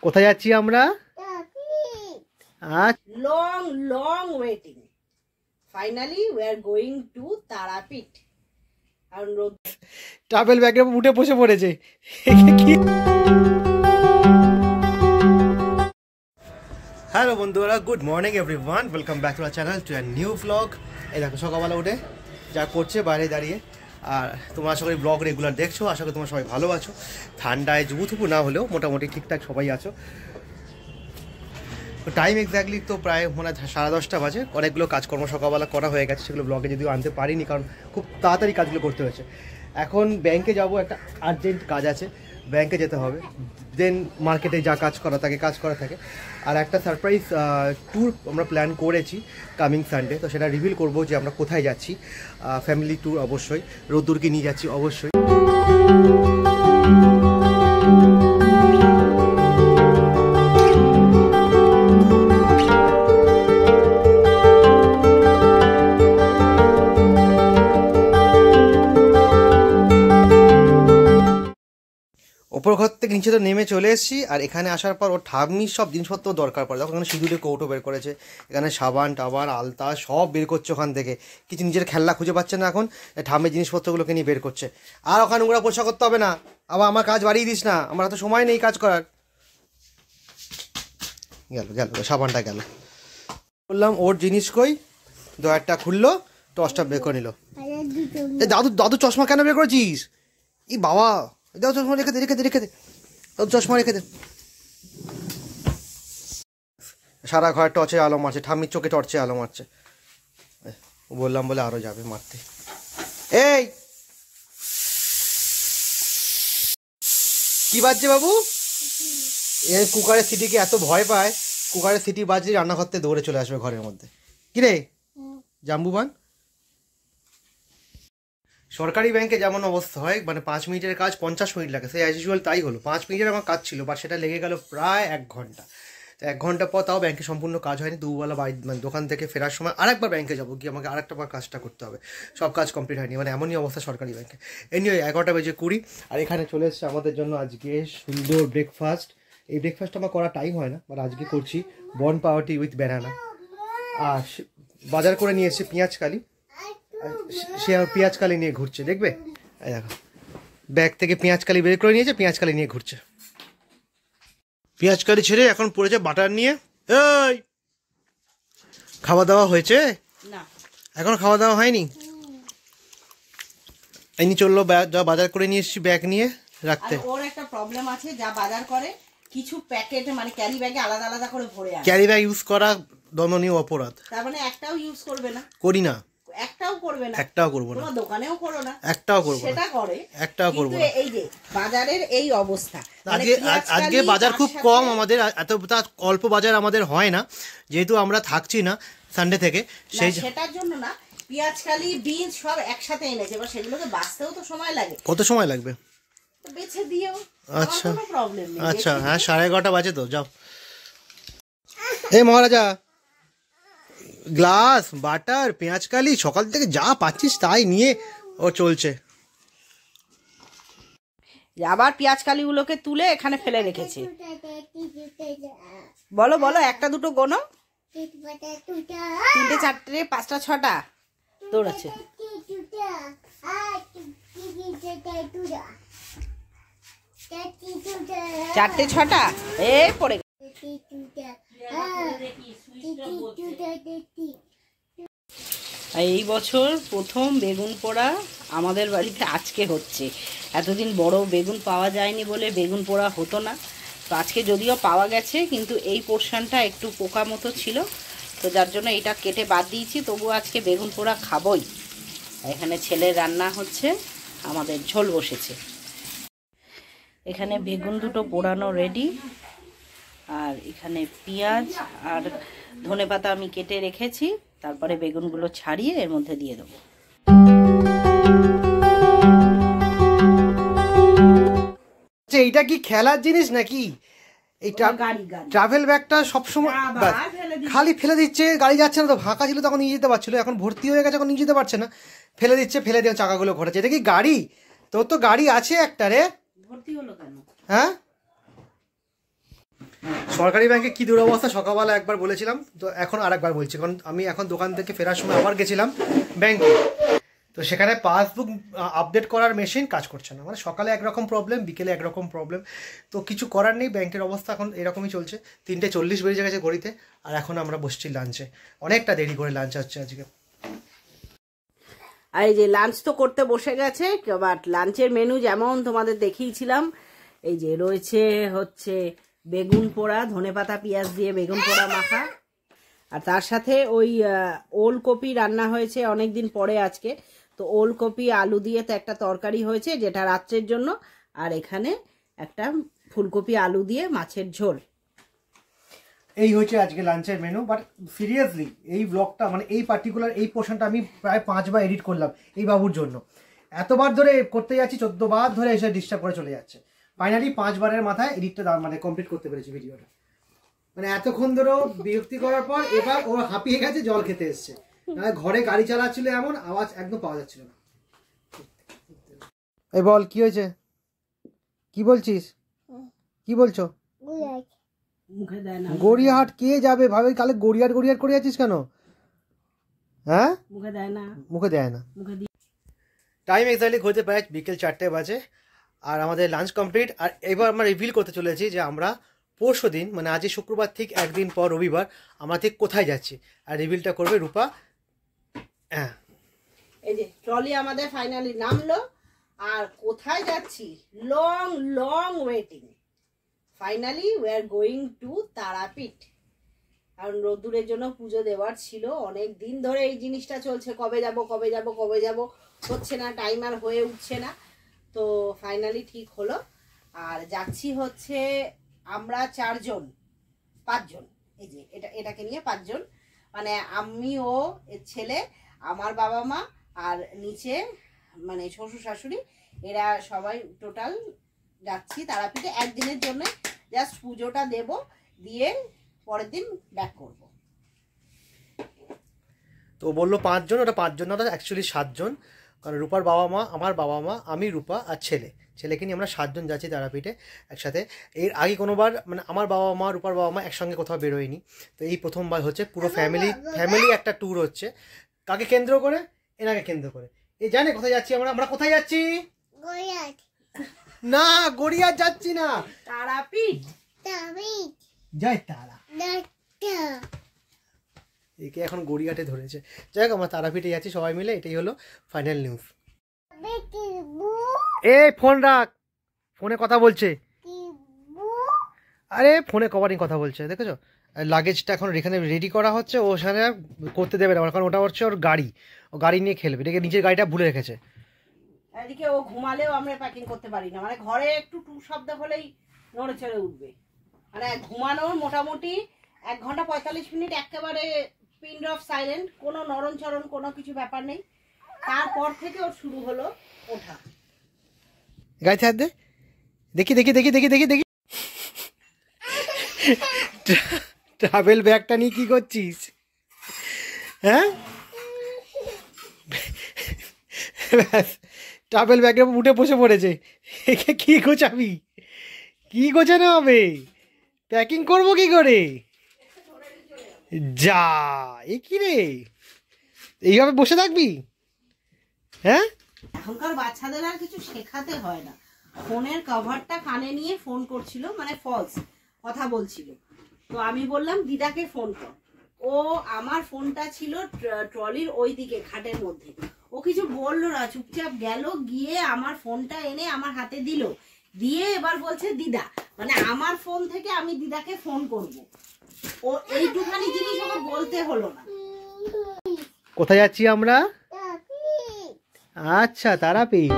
কোথায় যাচ্ছি আমরা? Long long waiting, finally we are going to Tarapith. Travel ব্যাগে উঠে বসে পড়েছে। হ্যালো বন্ধুরা, good morning everyone, welcome back to our channel to a new blog. এই দেখো সকালবেলা উঠে যা করছে বাইরে দাঁড়িয়ে, আর তোমরা আশা করি ব্লগ রেগুলার দেখছো, আশা করি তোমরা সবাই ভালো আছো, ঠান্ডায় জুবুথুবু না হলেও মোটামুটি ঠিকঠাক সবাই আছো। তো টাইম এক্স্যাক্টলি তো প্রায় মনে হয় 10:30 বাজে। অনেকগুলো কাজকর্ম সকালবেলা করা হয়ে গেছে, সেগুলো ব্লগে যদিও আনতে পারিনি কারণ খুব তাড়াতাড়ি কাজগুলো করতে হয়েছে। এখন ব্যাংকে যাব, একটা আর্জেন্ট কাজ আছে, ব্যাংকে যেতে হবে। দেন মার্কেটে যা কাজ করা থাকে। আর একটা সারপ্রাইজ ট্যুর আমরা প্ল্যান করেছি কামিং সানডে, তো সেটা রিভিল করবো যে আমরা কোথায় যাচ্ছি। ফ্যামিলি ট্যুর অবশ্যই, রোদ্দুরকে নিয়ে যাচ্ছি অবশ্যই। ওপর ঘর থেকে নিচে তো নেমে চলে এসেছি, আর এখানে আসার পর ওর ঠাম্মির সব জিনিসপত্র দরকার পড়ে। তখন এখানে সিঁদুরের কৌটো বের করেছে, এখানে সাবান টাবান আলতা সব বের করছে ওখান থেকে। কিছু নিজের খেলনা খুঁজে পাচ্ছে না এখন, ঠাম্মির জিনিসপত্রগুলোকে নিয়ে বের করছে। আর ওখানে ওরা পোষা করতে হবে না, আবার আমার কাজ বাড়িয়ে দিস না, আমার তো সময় নেই কাজ করার। গেল সাবানটা গেল। বললাম ওর জিনিস কই, দয়ারটা খুললো, টসটা বের করে নিল। দাদু চশমা কেন বের করেছিস? ই বাবা, দাও চশমা রেখে দে, চশমা রেখে দে। সারা ঘরে টর্চে আলো মারছে, ঠাম্মির চোখে টর্চে আলো মারছে। বললাম বলে আরো যাবে মারতে। এই কি বাজছে বাবু? এই কুকারের সিটিকে এত ভয় পায়, কুকারের সিটি বাজলে রান্নাঘর থেকে দৌড়ে চলে আসবে ঘরের মধ্যে। কিরে জাম্বুবান? সরকারি ব্যাংকে যেমন অবস্থা হয়, মানে 5 মিনিটের কাজ 50 মিনিট লাগে, সেই অ্যাজ ইউজুয়াল তাই হলো। 5 মিনিটের আমার কাজ ছিল, বাট সেটা লেগে গেল প্রায় 1 ঘন্টা। তো 1 ঘন্টা পর তাও ব্যাংকে সম্পূর্ণ কাজ হয়নি। দুবেলা মানে দোকান থেকে ফেরার সময় আরেকবার ব্যাংকে যাবো, গিয়ে আমাকে আরেকটা বার কাজটা করতে হবে, সব কাজ কমপ্লিট হয়নি, মানে এমনই অবস্থা সরকারি ব্যাংকে। এনিওয়ে 11:20 আর এখানে চলে এসছে আমাদের জন্য আজকে সুন্দর ব্রেকফাস্ট। এই ব্রেকফাস্ট আমার করার টাইম হয় না, বাট আজকে করছি বন পাউরুটি উইথ ব্যানানা। আর বাজার করে নিয়ে এসছে পেঁয়াজকালি, সে আর পেঁয়াজকালি নিয়ে ঘুরছে, দেখবে দেখো ব্যাগ থেকে পেঁয়াজকালি বের করে নিয়েছে, পেঁয়াজকালি নিয়ে ঘুরছে। পেঁয়াজকালি ছেড়ে এখন পড়েছে বাটার নিয়ে। এই খাওয়া দাওয়া হয়েছে? না, এখন খাওয়া দাওয়া হয়নি। এনি চললো যা বাজার করে নিয়ে এসেছি ব্যাগ নিয়ে রাখতে। ওর একটা প্রবলেম আছে, যা বাজার করে কিছু প্যাকেটে মানে ক্যারি ব্যাগে আলাদা আলাদা করে ভরে আনে। ক্যারি ব্যাগ ইউজ করা দণ্ডনীয় অপরাধ। তার মানে একটাও ইউজ করবে না? করি না, একটাও করবে না, একটাও করব না। তোমার দোকানেও করো না, একটাও করব না। সেটা করে, একটাও করব না। এই যে বাজারের এই অবস্থা, আজকে বাজার খুব কম আমাদের, এত অল্প বাজার আমাদের হয় না, যেহেতু আমরা থাকছি না সানডে থেকে, সেই সেটার জন্য না। পেঁয়াজকালি বিনস সব একসাথে এনেছে, এবার সেগুলোকে বাছতেও তো সময় লাগে। কত সময় লাগবে? বেছে দিও। আচ্ছা কোনো প্রবলেম নেই। আচ্ছা, হ্যাঁ 11:30 বাজে তো, যাও। এই মহারাজা, গ্লাস বাটার পেঁয়াজকালি সকাল থেকে যা পাচ্ছিস তাই নিয়ে ও চলছে। আবার পেঁয়াজকালিগুলোকে তুলে এখানে ফেলে রেখেছে। বলো বলো, একটা দুটো গোনো, 3টে 4টে 5টা 6টা দৌড়াচ্ছে। 4টে 6টা এই পড়ে। এই বছর প্রথম বেগুন পোড়া আমাদের বাড়িতে আজকে হচ্ছে। এতদিন বড় বেগুন পাওয়া যায়নি বলে বেগুন পোড়া হতো না, তো আজকে যদিও পাওয়া গেছে, কিন্তু এই পোর্শনটা একটু পোকা মতো ছিল, তো যার জন্য এটা কেটে বাদ দিয়েছি। তবু আজকে বেগুন পোড়া খাবই। এখানে ছেলের রান্না হচ্ছে, আমাদের ঝোল বসেছে। এখানে বেগুন দুটো পোড়ানো রেডি, আর এখানে পেঁয়াজ আর ধনেপাতা আমি কেটে রেখেছি। তারপরে বেগুনগুলো ছাড়িয়ে এর মধ্যে দিয়ে দেবো। এইটা কি খেলার জিনিস নাকি? এই ট্রাভেল ব্যাগটা সবসময় খালি ফেলে দিচ্ছে, গাড়ি যাচ্ছে না তো, ফাঁকা ছিল তখন নিয়ে যেতে পারছিল, এখন ভর্তি হয়ে গেছে এখন নিয়ে যেতে পারছে না, ফেলে দিচ্ছে, ফেলে দিয়ে চাকাগুলো ঘোরাচ্ছে। এটা কি গাড়ি? তোর তো গাড়ি আছে একটা রে, ভর্তি হলো কেন? হ্যাঁ সরকারি ব্যাংকে কী দুরবস্থা সকালবেলা একবার বলেছিলাম, তো এখন আর একবার বলছি, কারণ আমি এখন দোকান থেকে ফেরার সময় আবার গেছিলাম ব্যাংকে। তো সেখানে পাসবুক আপডেট করার মেশিন কাজ করছে না, মানে সকালে একরকম প্রবলেম, বিকেলে একরকম প্রবলেম। তো কিছু করার নেই, ব্যাংকের অবস্থা এখন এরকমই চলছে। 3:40 বেজে গেছে ঘড়িতে, আর এখন আমরা বসছি লাঞ্চে। অনেকটা দেরি করে লাঞ্চ হচ্ছে আজকে। আর এই যে লাঞ্চ তো করতে বসে গেছে, বাট লাঞ্চের মেনু যেমন তোমাদের দেখিয়েছিলাম, এই যে রয়েছে হচ্ছে বেগুন পোড়া, ধনেপাতা পেঁয়াজ দিয়ে বেগুন পোড়া মাখা, আর তার সাথে ওই ওলকপি রান্না হয়েছে অনেক দিন পরে আজকে। তো ওলকপি আলু দিয়ে তো একটা তরকারি হয়েছে যেটা রাত্রের জন্য, আর এখানে একটা ফুলকপি আলু দিয়ে মাছের ঝোল। এই হচ্ছে আজকে লাঞ্চের মেনু। বাট সিরিয়াসলি এই ব্লগটা, মানে এই পার্টিকুলার এই পোর্শনটা আমি প্রায় 5 বার এডিট করলাম এই বাবুর জন্য। এতবার ধরে করতে যাচ্ছি, 14 বার ধরে এসে ডিস্টার্ব করে চলে যাচ্ছে। ফাইনালি 5 বারের মাথায় এডিটটা মানে কমপ্লিট করতে পেরেছি ভিডিওটা। মানে এতক্ষণ ধরেও বিরক্তি করার পর এবার ও হাঁপিয়ে গেছে, জল খেতে এসছে। ঘরে গাড়ি চালাচ্ছিল, এমন আওয়াজ একদম পাওয়া যাচ্ছিল না। এই বল, কি হয়েছে? কি বলছিস? কি বলছো? মুখে দেয় না। গড়িয়াহাট কে যাবে ভাবে? কালে গড়িয়াহাট গড়িয়াহাট করে যাচ্ছিস কেন? হ্যাঁ, মুখে দেয় না, মুখে দেয় না। মুখে দিয়ে টাইম এক্স্যাক্টলি ঘুরতে প্রায় বিকেল 4টে বাজে, আর আমাদের লাঞ্চ কমপ্লিট। আর এবার আমরা রিভিল করতে চলেছি যে আমরা পরশু দিন, মানে আজই শুক্রবার ঠিক একদিন পর রবিবার, আমরা ঠিক কোথায় যাচ্ছি, আর রিভিলটা করবে রূপা। হ্যাঁ, এই যে ট্রলি আমাদের ফাইনালি নামলো, আর কোথায় যাচ্ছি? Long long waiting, finally we are going to Tarapith. কারণ রোদ্দুরের জন্য পুজো দেওয়ার ছিল, অনেক দিন ধরে এই জিনিসটা চলছে, কবে যাব কবে যাব কবে যাব, হচ্ছে না, টাইম আর হয়ে উঠছে না। তো ফাইনালি ঠিক হলো, আর যাচ্ছি হচ্ছে আমরা 5 জন, এই যে এটাকে নিয়ে 5 জন, মানে আমি, ও, এর ছেলে, আমার বাবা মা, আর নিচে মানে শ্বশুর শাশুড়ি, এরা সবাই টোটাল যাচ্ছি তারাপীঠে একদিনের জন্য। জাস্ট পুজোটা দেব, দিয়ে পরের দিন ব্যাক করব। তো বললো 5 জন, ওটা 5 জন না, ওটা অ্যাকচুয়ালি 7 জন। কারণ রূপার বাবা মা, আমার বাবা মা, আমি, রূপা আর ছেলেকে নিয়ে আমরা 7 জন যাচ্ছি তারাপীঠে একসাথে। এর আগে কোনোবার মানে আমার বাবা মা, রূপার বাবা মা একসঙ্গে কোথাও বেরোয়নি। তো এই প্রথমবার হচ্ছে পুরো ফ্যামিলি একটা ট্যুর হচ্ছে। কাকে কেন্দ্র করে? এনাকে কেন্দ্র করে। এই জানে কোথায় যাচ্ছি আমরা? আমরা কোথায় যাচ্ছি? না, গড়িয়াহাট যাচ্ছি না, তারাপীঠ। যাই তারা, একে এখন গড়িয়াহাটে ধরেছে। যাই হোক, আমরা তারাপীঠে যাচ্ছি সবাই মিলে, এটাই হলো ফাইনাল নিউজ। এ ফোন রাখ, ফোনে কথা বলছে। আরে ফোনে কভারিং কথা বলছে, দেখেছো? লাগেজটা এখন এখানে রেডি করা হচ্ছে, ও ওখানে করতে দেবে না, কারণ ওটা হচ্ছে ওর গাড়ি, ও গাড়ি নিয়ে খেলবে। এটাকে নিজের গাড়িটা ভুলে রেখেছে। এদিকে ও ঘুমালেও আমরা প্যাকিং করতে পারি না, মানে ঘরে একটু টু শব্দ হলেই নড়ে চড়ে উঠবে। মানে ঘুমানোর মোটামুটি 1 ঘন্টা 45 মিনিট একেবারে পিন অফ সাইলেন্ট, কোনো নরম চরণ কোনো কিছু ব্যাপার নেই। তারপর থেকে ওর শুরু হলো ওঠা। গাইতে হাত দে, দেখি দেখি দেখি দেখি দেখি দেখি। ট্রাভেল ব্যাগটা নিয়ে কি করছিস? হ্যাঁ, ট্রাভেল ব্যাগের উঠে বসে পড়েছে। একে কি গোছাবি? কি গোছানো হবে? প্যাকিং করবো কি করে? যা, এ কি রে, এইভাবে বসে থাকবি? হ্যাঁ, এখনকার বাচ্চাদের আর কিছু শেখাতে হয় না। ফোনের কভারটা কানে নিয়ে ফোন করছিল, মানে ফলস কথা বলছিল। তো আমি বললাম দিদাকে ফোন কর। ও আমার ফোনটা ছিল ট্রলির ওই দিকে খাটের মধ্যে, ও কিছু বললো না, চুপচাপ গেল, গিয়ে আমার ফোনটা এনে আমার হাতে দিল, দিয়ে এবার বলছে দিদা, মানে আমার ফোন থেকে আমি দিদাকে ফোন করব। ও এইটুখানি জিনিস ওকে বলতে হলো না। কোথায় যাচ্ছি আমরা? আচ্ছা, তারাপীঠ।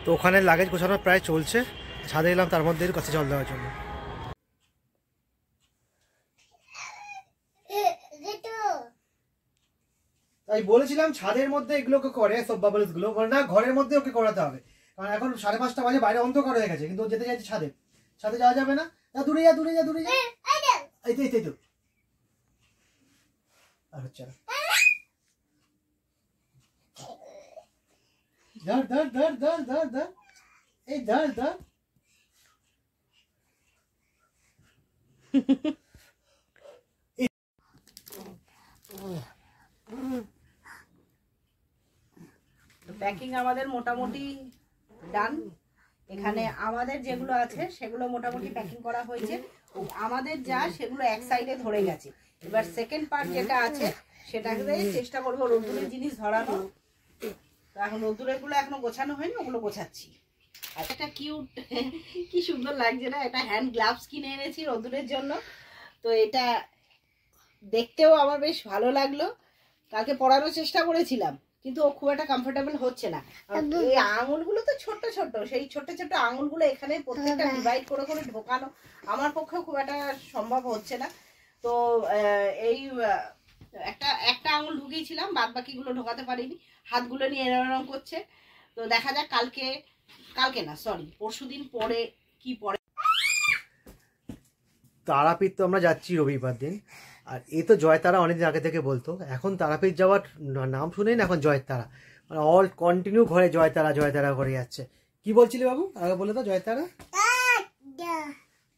তো ওখানে লাগেজ গোছানো প্রায় চলছে, ছাদে এলাম তার মধ্যে কাছে জল দেওয়ার জন্য। তাই বলেছিলাম ছাদের মধ্যে এগুলোকে করে সব বাবলস গুলো, না ঘরের মধ্যে ওকে করাতে হবে, কারণ এখন 5:30 বাজে, বাইরে অন্ধকার হয়ে গেছে, কিন্তু ও যেতে চাইছে ছাদে, ছাদে যাওয়া যাবে না, দূরে যা দূরে যা দূরে যা, এই তো আর হচ্ছে না, ধর ধর ধর ধর ধর ধর, এই ধর ধর। প্যাকিং আমাদের মোটামুটি ডান। এখানে আমাদের যেগুলো আছে সেগুলো মোটামুটি প্যাকিং করা হয়েছে, আমাদের যা সেগুলো এক সাইডে ধরে গেছে। এবার সেকেন্ড পার্ট যেটা আছে সেটাকে চেষ্টা করবো রোদ্দুরের জিনিস ধরানো। তো এখন রোদ্দুরের গুলো এখনো গোছানো হয়নি, ওগুলো গোছাচ্ছি। আর একটা কিউট কি সুন্দর লাগছে না, এটা হ্যান্ড গ্লাভস কিনে এনেছি রোদ্দুরের জন্য। তো এটা দেখতেও আমার বেশ ভালো লাগলো, কালকে পরানোর চেষ্টা করেছিলাম কিন্তু ও খুব একটা কমফোর্টেবল হচ্ছে না। এই আঙুলগুলো তো ছোট ছোট, সেই ছোট ছোট আঙুলগুলো এখানে প্রত্যেকটা ডিভাইড করে করে ঢোকানো আমার পক্ষে খুব একটা সম্ভব হচ্ছে না। তো এই একটা আঙুল ঢুকিয়েছিলাম, বাদ বাকিগুলো ঢোকাতে পারিনি, হাতগুলো নিয়ে এরকম করছে। তো দেখা যাক কালকে না সরি পরশুদিন পরে কি পরে। তারাপীঠ তো আমরা যাচ্ছি রবিবার দিন, আর এ তো জয়তারা অনেকদিন আগে থেকে বলতো, এখন তারাপীঠ যাওয়ার নাম শুনেই না এখন জয়তারা, মানে অল কন্টিনিউ ঘরে জয়তারা জয়তারা করে যাচ্ছে। কি বলছিলি বাবু আগে বলে তো? জয়তারা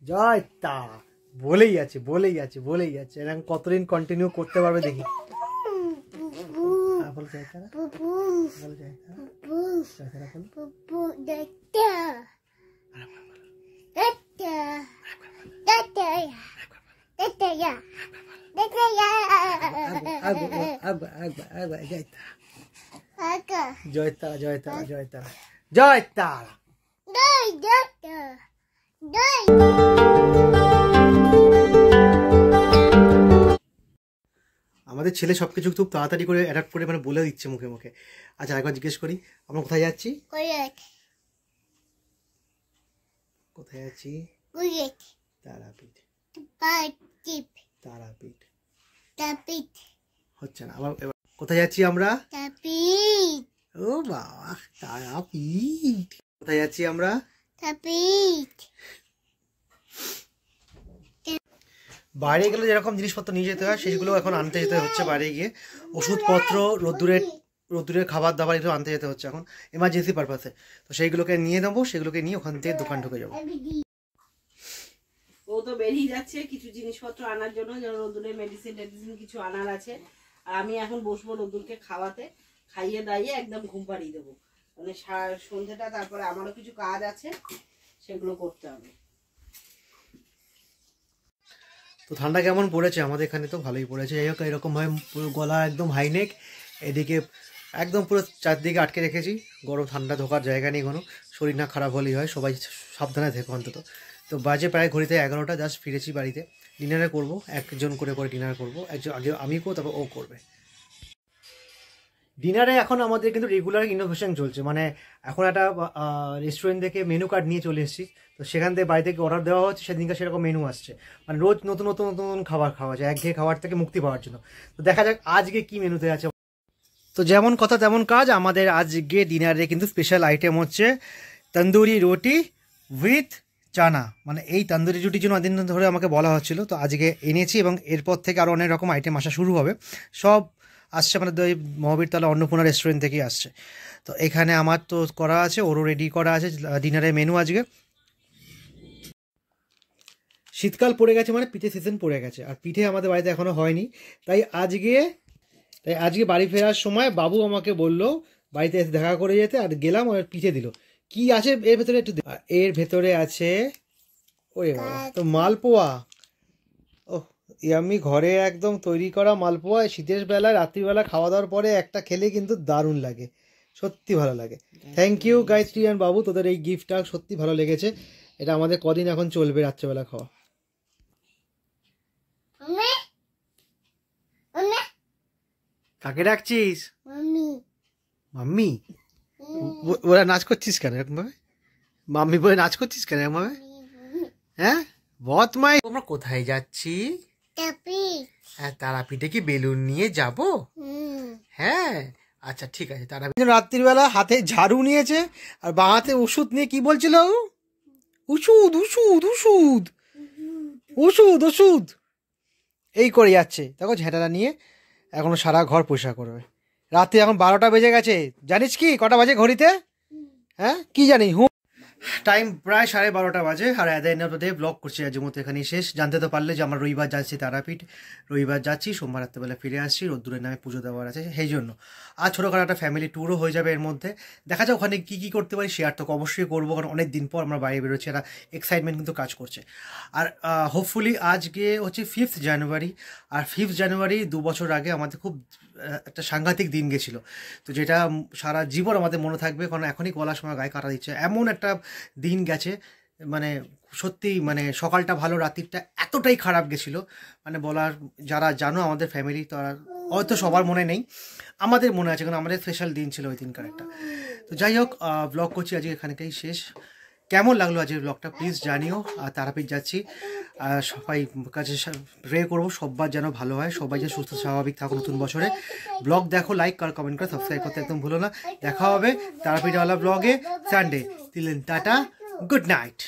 জয়তারা বলেই যাচ্ছে এরকম কতদিন কন্টিনিউ করতে পারবে দেখি। বল জয়তারা, বল জয়তারা, জয়তারা জয়তারা জয়তারা জয়তারা জয়তারা। আমাদের ছেলে সবকিছু খুব তাড়াতাড়ি করে অ্যাডাপ্ট করে মানে বলে দিচ্ছে মুখে মুখে। আচ্ছা একবার জিজ্ঞেস করি, আমরা কোথায় যাচ্ছি? কোথায় যাচ্ছি? তারাপীঠ। তারাপীঠ হচ্ছে না, আবার কোথায় যাচ্ছি আমরা? ও বাবা তারাপীঠ। কোথায় যাচ্ছি আমরা? বাইরে গেলে যেরকম জিনিসপত্র নিয়ে যেতে হয় সেগুলো এখন আনতে যেতে হচ্ছে, বাইরে গিয়ে ওষুধপত্র, রোদ্দুরের খাবার দাবার এগুলো আনতে যেতে হচ্ছে এখন এমার্জেন্সি পারপাসে। তো সেইগুলোকে নিয়ে নেবো, সেগুলোকে নিয়ে ওখান থেকে দোকান ঢুকে যাবো। ও তো বেরিয়ে যাচ্ছে কিছু জিনিসপত্র আনার জন্য, যেমন রোদ্দুরের মেডিসিন কিছু আনার আছে। আর আমি এখন বসবো রোদ্দুরকে খাওয়াতে, খাইয়ে দাইয়ে একদম ঘুম পাড়িয়ে দেবো, মানে সন্ধ্যেটা। তারপরে আমারও কিছু কাজ আছে, সেগুলো করতে হবে। তো ঠান্ডা কেমন পড়েছে? আমাদের এখানে তো ভালোই পড়েছে। যাই হোক এরকমভাবে পুরো গলা একদম হাইনেক, এদিকে একদম পুরো চারদিকে আটকে রেখেছি, গরম ঠান্ডা ঢোকার জায়গা নেই কোনো, শরীর না খারাপ হলেই হয়। সবাই সাবধানে থেকো অন্তত। তো বাজে প্রায় ঘড়িতে 11টা, জাস্ট ফিরেছি বাড়িতে। ডিনারে করবো, একজন করে ডিনার করবো, একজন আগে আমি করবো তারপর ও করবে। ডিনারে এখন আমাদের কিন্তু রেগুলার ইনোভেশন চলছে, মানে এখন একটা রেস্টুরেন্ট থেকে মেনু কার্ড নিয়ে চলে এসেছি। তো সেখান থেকে বাড়ি থেকে অর্ডার দেওয়া হচ্ছে, সেদিনকে সেরকম মেনু আসছে, মানে রোজ নতুন নতুন নতুন খাবার খাওয়া যায়, একঘেয়ে খাবার থেকে মুক্তি পাওয়ার জন্য। তো দেখা যাক আজকে কি মেনুতে আছে। তো যেমন কথা তেমন কাজ, আমাদের আজকে ডিনারে কিন্তু স্পেশাল আইটেম হচ্ছে তন্দুরি রুটি উইথ চানা। মানে এই তন্দুরি রুটির জন্য দিন ধরে আমাকে বলা হচ্ছিল, তো আজকে এনেছি এবং এরপর থেকে আরও অনেক রকম আইটেম আসা শুরু হবে। সব আসছে মানে ওই মহাবীরতলা অন্নপূর্ণা রেস্টুরেন্ট থেকেই আসছে। তো এখানে আমার তো করা আছে, ওরও রেডি করা আছে ডিনারের মেনু আজকে। শীতকাল পড়ে গেছে মানে পিঠে সিজন পড়ে গেছে, আর পিঠে আমাদের বাড়িতে এখনও হয়নি। তাই আজকে বাড়ি ফেরার সময় বাবু আমাকে বললো বাড়িতে এসে দেখা করে যেতে, আর গেলাম আর পিঠে দিল। কি আছে এর ভেতরে একটু, এর ভেতরে আছে ওরে বাবা তো মালপোয়া। ওহ আমি ঘরে একদম তৈরি করা মালপোয়া, শীতের বেলায় রাত্রিবেলা খাওয়া দাওয়ার পরে একটা খেলে কিন্তু দারুণ লাগে, সত্যি ভালো লাগে। থ্যাংক ইউ গায়ত্রী আর বাবু, তোদের এই গিফটটা সত্যি ভালো লেগেছে। এটা আমাদের কদিন এখন চলবে রাত্রেবেলা খাওয়া। কাকে ডাকছিস? মাম্মি। ওরা নাচ করছিস কেন এরকম ভাবে? মাম্মি বলে নাচ করছিস কেন এরকম ভাবে? হ্যাঁ বদমাই। আমরা কোথায় যাচ্ছি? হ্যাঁ, তারাপীঠে কি বেলুন নিয়ে যাব? হ্যাঁ, আচ্ছা ঠিক আছে। তারাপীঠ রাত্রিবেলা হাতে ঝাড়ু নিয়েছে আর বাঁ হাতে ওষুধ নিয়ে কি বলছিল? ওষুধ ওষুধ ওষুধ ওষুধ ওষুধ এই করে যাচ্ছে। দেখো ঝেঁটাটা নিয়ে এখনো সারা ঘর পরিষ্কার করবে। রাত্রি এখন 12টা বেজে গেছে। জানিস কি কটা বাজে ঘড়িতে? হ্যাঁ, কি জানি? টাইম প্রায় 12:30 বাজে। আর এত end of the day blog করছি আজকের মতো এখানেই শেষ। জানতে তো পারলে যে আমরা রবিবার যাচ্ছি তারাপীঠ, রবিবার যাচ্ছি, সোমবার রাত্রেবেলা ফিরে আসছি, রোদ্দুরের নামে পুজো দেওয়ার আছে সেই জন্য। আর ছোটোখাটো একটা ফ্যামিলি ট্যুরও হয়ে যাবে এর মধ্যে। দেখা যাক ওখানে কী কী করতে পারি, শেয়ার তো অবশ্যই করবো, কারণ অনেক দিন পর আমরা বাইরে বেরোচ্ছি, একটা এক্সাইটমেন্ট কিন্তু কাজ করছে। আর হোপফুলি আজকে হচ্ছে 5th জানুয়ারি। আর 5th জানুয়ারি 2 বছর আগে আমাদের খুব একটা সাংঘাতিক দিন গেছিলো, তো যেটা সারা জীবন আমাদের মনে থাকবে, কারণ এখনই গলার সময় গায়ে কাটা দিচ্ছে, এমন একটা দিন গেছে। মানে সত্যিই মানে সকালটা ভালো, রাত্রিটা এতটাই খারাপ গেছিলো মানে বলার। যারা জানো আমাদের ফ্যামিলি, তারা হয়তো সবার মনে নেই, আমাদের মনে আছে, কারণ আমাদের স্পেশাল দিন ছিল ওই দিনকার একটা। তো যাই হোক, ব্লগ করছি আজকে এখানটাই শেষ। কেমন লাগলো আজকের ব্লগটা প্লিজ জানিও। আর তারাপীঠ যাচ্ছি, সবাই কাছে প্রে করবো সবার যেন ভালো হয়, সবাই যেন সুস্থ স্বাভাবিক থাকো নতুন বছরে। ব্লগ দেখো, লাইক আর কমেন্ট করে সাবস্ক্রাইব করতে একদম ভুলো না। দেখা হবে তারাপীঠওয়ালা ব্লগে Sunday. Till then tata, good night.